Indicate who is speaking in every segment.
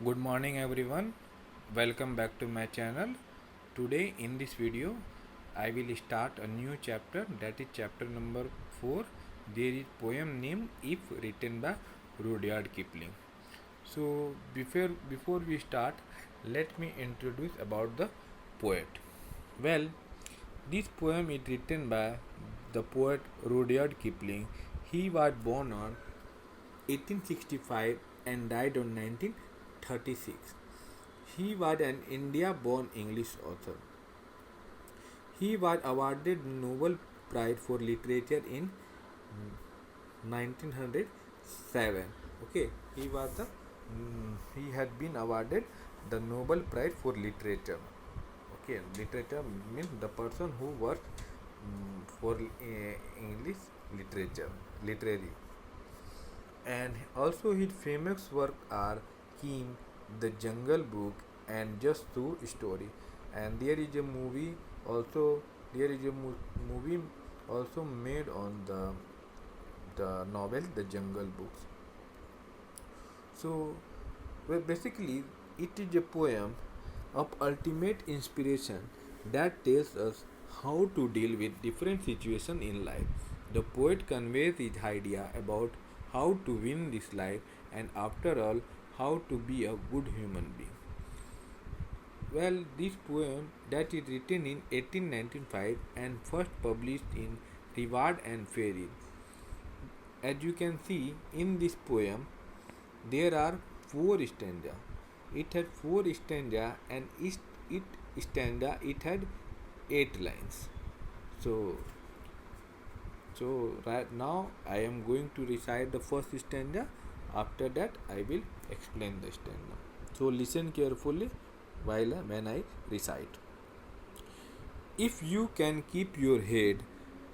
Speaker 1: Good morning everyone. Welcome back to my channel. Today in this video I will start a new chapter, that is chapter number 4. There is poem named If, written by Rudyard Kipling. So before we start, let me introduce about the poet. Well, this poem is written by the poet Rudyard Kipling. He was born on 1865 and died on 1936. He was an India born English author. He was awarded Nobel Prize for Literature in 1907. Okay, he had been awarded the Nobel Prize for Literature. Okay, literature means the person who works for English literature, literary. And also his famous work are King, The Jungle Book, and Just Two Story. And there is a movie also. There is a movie also made on the novel The Jungle Books. So, well, basically, it is a poem of ultimate inspiration that tells us how to deal with different situations in life. The poet conveys his idea about how to win this life and, after all, how to be a good human being. Well, this poem that is written in 1895 and first published in Reward and Fairy. As you can see in this poem, there are four stanzas. It had four stanzas, and each stanza it had 8 lines. So, right now I am going to recite the first stanza. After that, I will explain the stanza. So listen carefully when I recite. If you can keep your head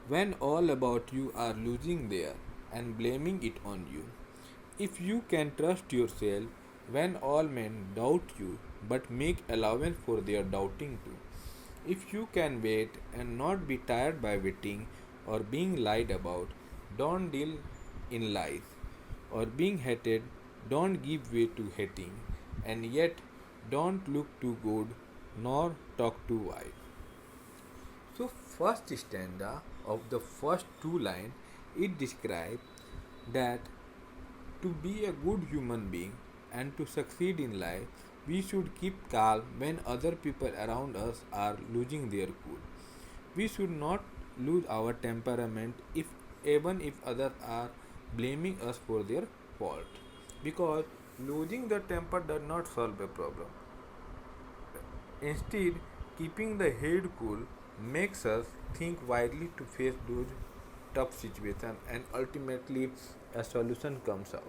Speaker 1: when all about you are losing there and blaming it on you, if you can trust yourself when all men doubt you but make allowance for their doubting too, if you can wait and not be tired by waiting or being lied about, don't deal in lies, or being hated, don't give way to hating, and yet don't look too good nor talk too wide. So, first stanza of the first two lines, it describes that to be a good human being and to succeed in life, we should keep calm when other people around us are losing their cool. We should not lose our temperament even if others are blaming us for their fault. Because losing the temper does not solve a problem. Instead, keeping the head cool makes us think widely to face those tough situations, and ultimately a solution comes out.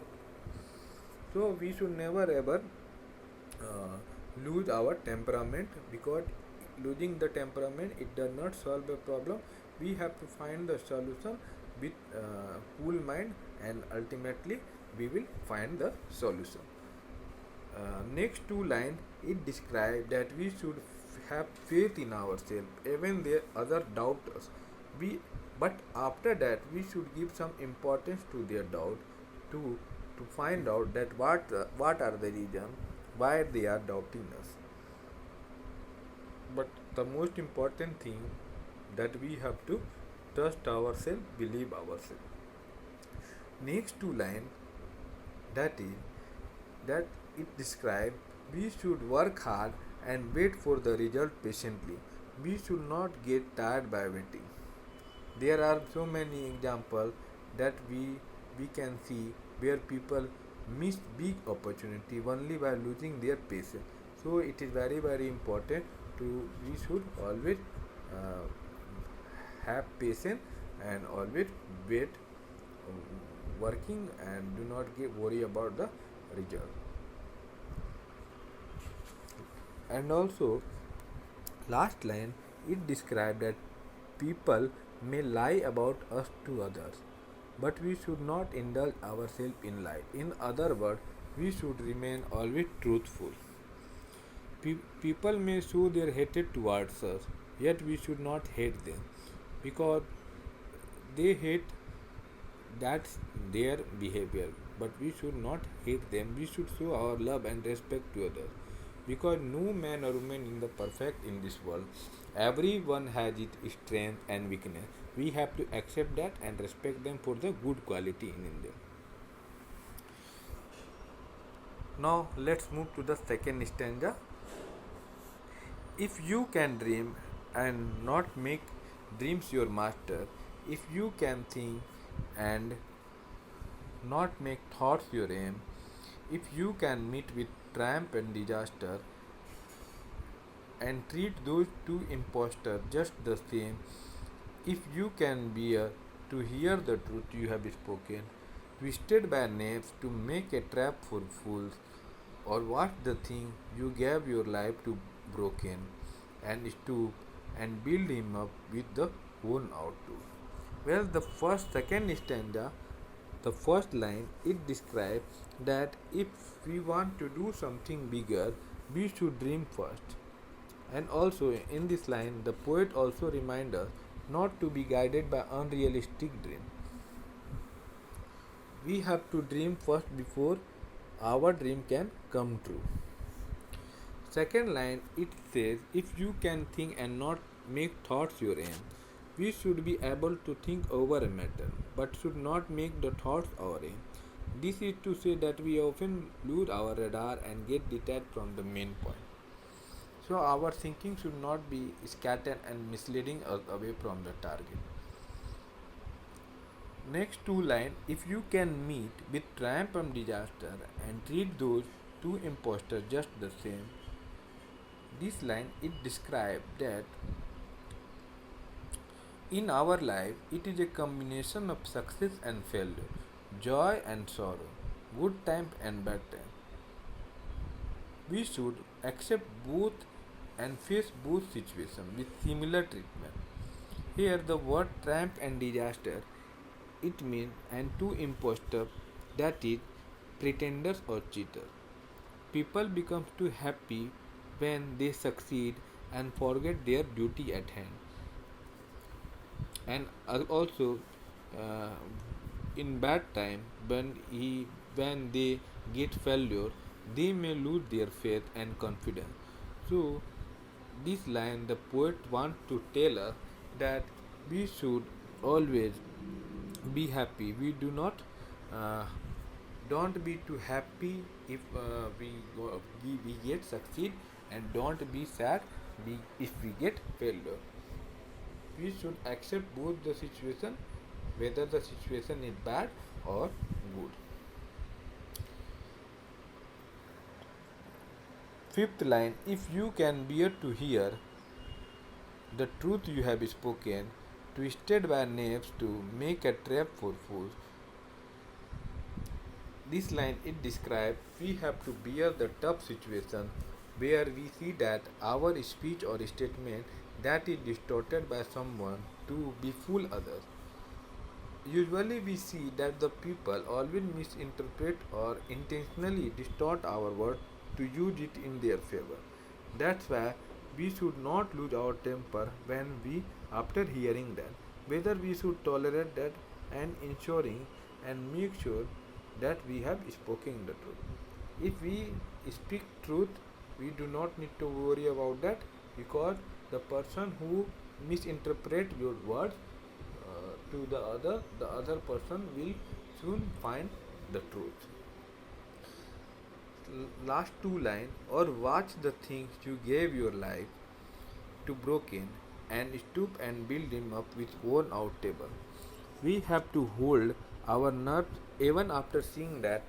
Speaker 1: So we should never ever uh, lose our temperament, because losing the temperament it does not solve a problem. We have to find the solution with cool mind, and ultimately we will find the solution. Next two lines it describes that we should have faith in ourselves even the other doubt us. We but after that we should give some importance to their doubt, to find out that what are the reasons why they are doubting us. But the most important thing that we have to trust ourselves, believe ourselves. Next two line that is that it describes we should work hard and wait for the result patiently. We should not get tired by waiting. There are so many examples that we can see where people miss big opportunity only by losing their patience. So it is very important to we should always uh, have patience and always wait, working, and do not get worry about the result. And also last line it describes that people may lie about us to others, but we should not indulge ourselves in lie. In other words, we should remain always truthful. People may show their hatred towards us, yet we should not hate them, because they hate, that's their behavior. but we should not hate them. We should show our love and respect to others. Because no man or woman is the perfect in this world. Everyone has its strength and weakness. We have to accept that and respect them for the good quality in them. Now let's move to the second stanza. If you can dream and not make dreams your master, if you can think and not make thoughts your aim, if you can meet with triumph and disaster and treat those two impostors just the same, if you can bear to hear the truth you have spoken, twisted by knaves to make a trap for fools, or what the thing you gave your life to broken, and stoop and build him up with the worn out too. Well, the second stanza, the first line, it describes that if we want to do something bigger, we should dream first. And also in this line, the poet also reminds us not to be guided by unrealistic dreams. We have to dream first before our dream can come true. Second line, it says, if you can think and not make thoughts your aim, we should be able to think over a matter, but should not make the thoughts our aim. This is to say that we often lose our radar and get detached from the main point. So our thinking should not be scattered and misleading us away from the target. Next two lines, if you can meet with triumph and disaster and treat those two impostors just the same, this line it describes that in our life it is a combination of success and failure, joy and sorrow, good time and bad time. We should accept both and face both situations with similar treatment. Here the word triumph and disaster it means and two impostors, that is pretenders or cheaters. People become too happy when they succeed and forget their duty at hand. And also uh, in bad time when they get failure, they may lose their faith and confidence. So this line the poet wants to tell us that we should always be happy. We do not uh, don't be too happy if we get succeed, and don't be sad if we get failure. We should accept both the situation, whether the situation is bad or good. Fifth line, if you can bear to hear the truth you have spoken, twisted by knaves to make a trap for fools. This line it describes we have to bear the tough situation where we see that our speech or statement that is distorted by someone to befool others. Usually we see that the people always misinterpret or intentionally distort our word to use it in their favor. That's why we should not lose our temper when we after hearing that. Whether we should tolerate that and ensuring and make sure that we have spoken the truth. If we speak truth, we do not need to worry about that, because the person who misinterpret your words to the other person will soon find the truth. Last two lines, or watch the things you gave your life to broken and stoop and build him up with worn out table. We have to hold our nerves even after seeing that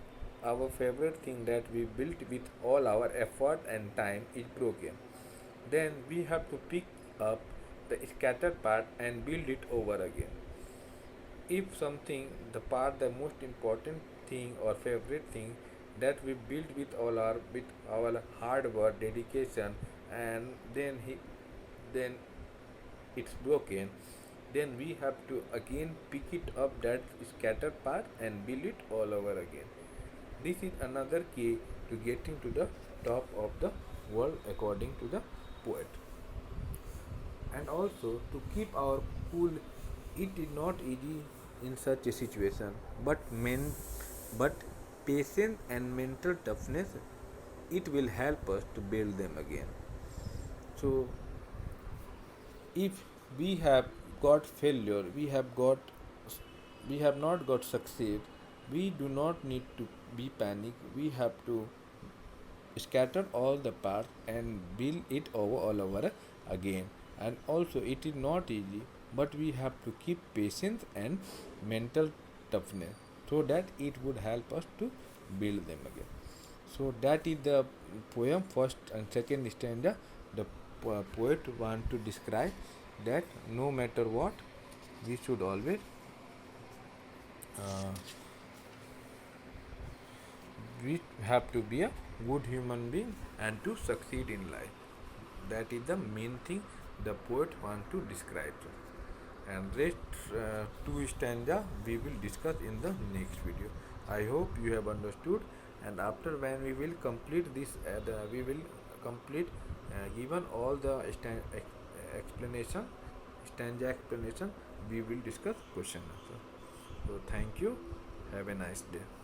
Speaker 1: our favorite thing that we built with all our effort and time is broken. Then we have to pick up the scattered part and build it over again. If something, the part, the most important thing or favorite thing that we built with our hard work, dedication, and then it's broken, then we have to again pick it up that scattered part and build it all over again. This is another key to getting to the top of the world according to the poet. And also to keep our cool, it is not easy in such a situation, but patience and mental toughness, it will help us to build them again. So if we have got failure, we have not got succeed, we do not need to be panic. We have to scatter all the parts and build it all over again. And also it is not easy, but we have to keep patience and mental toughness, so that it would help us to build them again. So that is the poem first and second stanza. The poet want to describe that no matter what, we should always uh, we have to be a good human being and to succeed in life. That is the main thing the poet want to describe. And rest two stanza we will discuss in the next video. I hope you have understood. And after when we will complete this, we will complete given all the explanation, stanza explanation, we will discuss question answer. So thank you. Have a nice day.